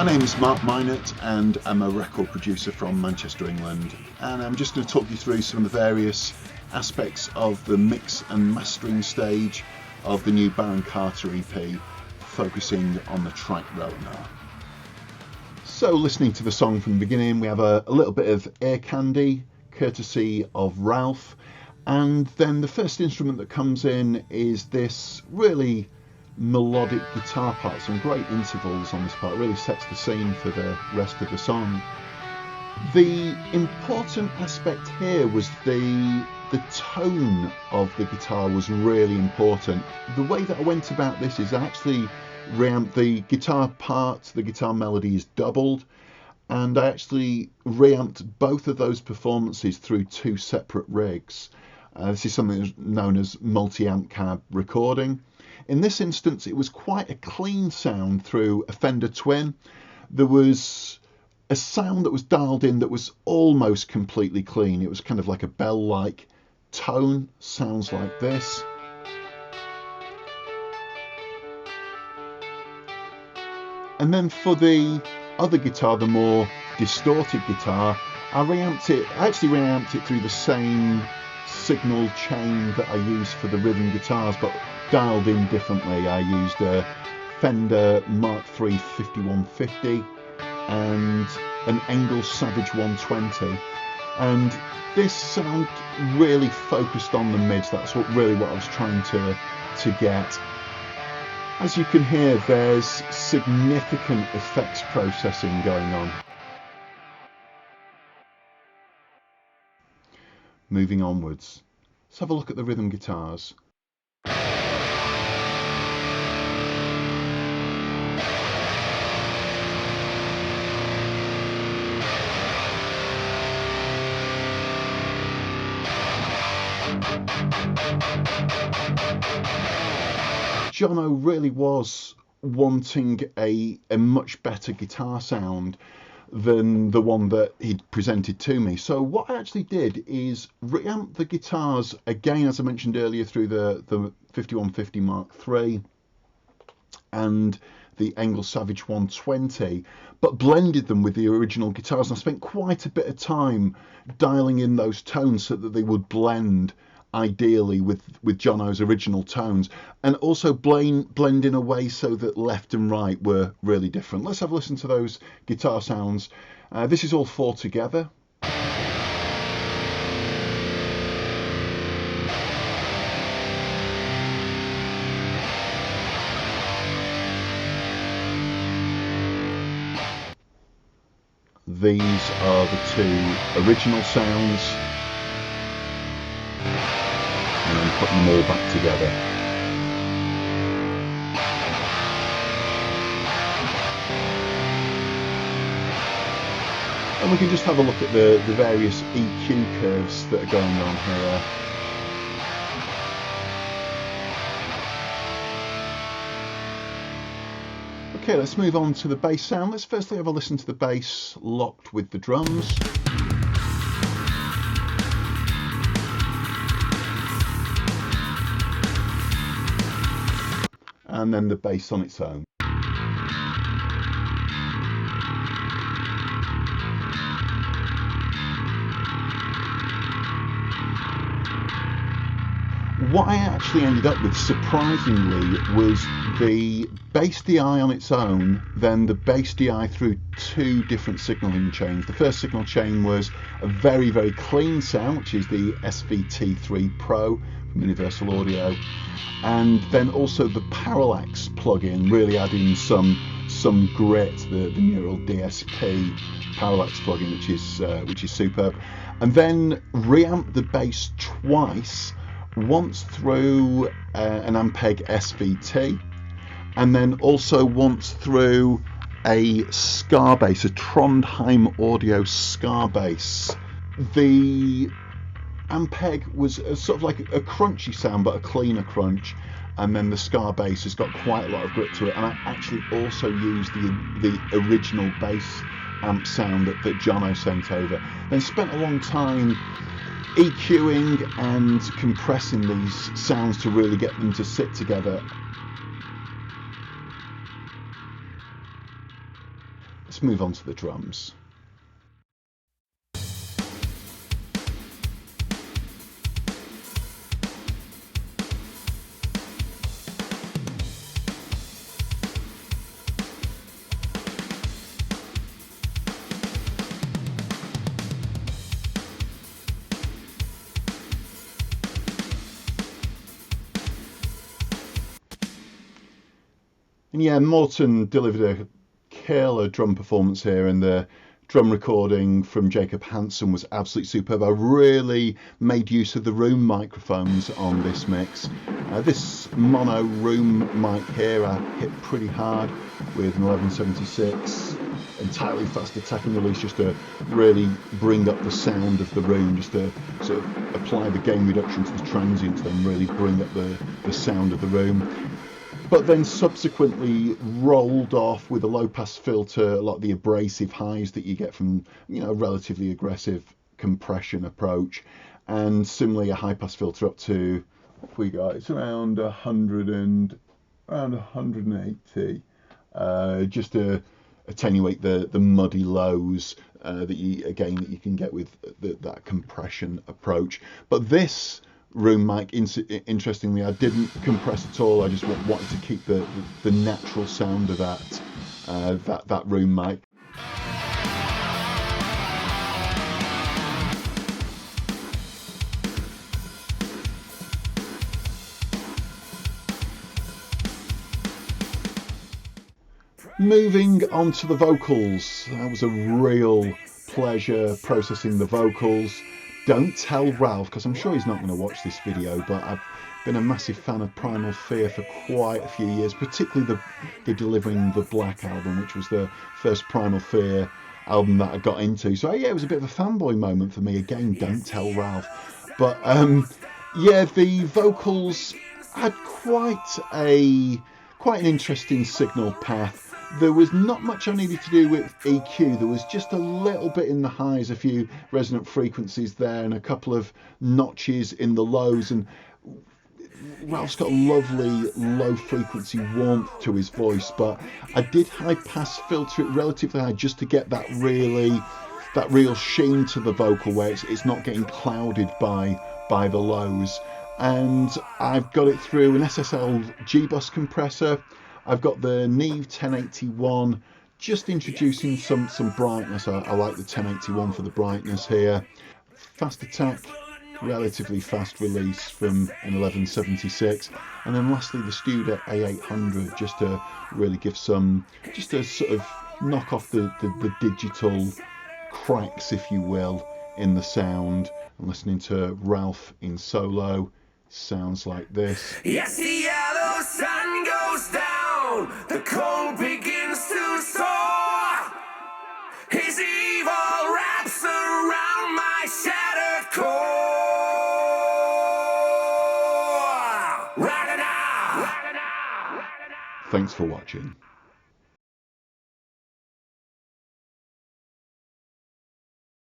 My name is Mark Mynett and I'm a record producer from Manchester, England, and I'm just going to talk you through some of the various aspects of the mix and mastering stage of the new Baron Carta EP, focusing on the track Relanar. So listening to the song from the beginning, we have a little bit of Air Candy, courtesy of Ralph, and then the first instrument that comes in is this really melodic guitar part, some great intervals on this part. It really sets the scene for the rest of the song. The important aspect here was the tone of the guitar was really important. The way that I went about this is I actually reamped the guitar part, the guitar melody is doubled, and I actually reamped both of those performances through two separate rigs. This is something that's known as multi-amp cab recording. In this instance, it was quite a clean sound through a Fender Twin. There was a sound that was dialed in that was almost completely clean. It was kind of like a bell-like tone, sounds like this. And then for the other guitar, the more distorted guitar, I actually reamped it through the same signal chain that I use for the rhythm guitars, but dialed in differently. I used a Fender Mark III 5150 and an Engel Savage 120, and this sound really focused on the mids. That's what I was trying to get. As you can hear, there's significant effects processing going on. Moving onwards, let's have a look at the rhythm guitars. Jono really was wanting a much better guitar sound than the one that he'd presented to me. So what I actually did is reamp the guitars again, as I mentioned earlier, through the 5150 Mark III and the Engel Savage 120, but blended them with the original guitars. And I spent quite a bit of time dialing in those tones so that they would blend ideally with Jono's original tones, and also blend in a way so that left and right were really different. Let's have a listen to those guitar sounds. This is all four together. These are the two original sounds, and then putting them all back together. And we can just have a look at the various EQ curves that are going on here. Okay, let's move on to the bass sound. Let's firstly have a listen to the bass locked with the drums. And then the bass on its own. What I actually ended up with, surprisingly, was the bass DI on its own, then the bass DI through two different signalling chains. The first signal chain was a very, very clean sound, which is the SVT3 Pro from Universal Audio, and then also the Parallax plugin, really adding some grit, the Neural DSP Parallax plugin, which is superb. And then reamp the bass twice, once through an Ampeg SVT, and then also once through a Scar bass, a Trondheim Audio Scar bass. The Ampeg was sort of like a crunchy sound, but a cleaner crunch, and then the Scar bass has got quite a lot of grit to it. And I actually also used the original bass amp sound that Jono sent over. Then spent a long time EQing and compressing these sounds to really get them to sit together. let's move on to the drums. And yeah, Morton delivered a killer drum performance here, and the drum recording from Jacob Hansen was absolutely superb. I really made use of the room microphones on this mix. This mono room mic here I hit pretty hard with an 1176 entirely fast attack and release, just to really bring up the sound of the room, just to sort of apply the gain reduction to the transients, then really bring up the sound of the room. But then subsequently rolled off with a low pass filter, a lot of the abrasive highs that you get from, relatively aggressive compression approach, and similarly a high pass filter up to, what we got, it's around 180, just to attenuate the muddy lows that you can get with that compression approach. But this room mic, interestingly, I didn't compress at all. I just wanted to keep the natural sound of that room mic. Moving on to the vocals, that was a real pleasure processing the vocals. Don't tell Ralph, because I'm sure he's not going to watch this video, but I've been a massive fan of Primal Fear for quite a few years, particularly the Delivering the Black album, which was the first Primal Fear album that I got into. So yeah, it was a bit of a fanboy moment for me. Again, don't tell Ralph. But yeah, the vocals had quite an interesting signal path. There was not much I needed to do with EQ. There was just a little bit in the highs, a few resonant frequencies there, and a couple of notches in the lows. And Ralph's got a lovely low frequency warmth to his voice, but I did high pass filter it relatively high just to get that real sheen to the vocal, where it's not getting clouded by the lows. And I've got it through an SSL G-Bus compressor. I've got the Neve 1081, just introducing some brightness. I like the 1081 for the brightness here. Fast attack, relatively fast release from an 1176. And then lastly the Studer A800, just to really give just to sort of knock off the digital cracks, if you will, in the sound. I'm listening to Ralph in solo. Sounds like this. Yes, the yellow sun goes down, the cold begins to soar. His evil wraps around my shattered core. Relanar. Thanks for watching.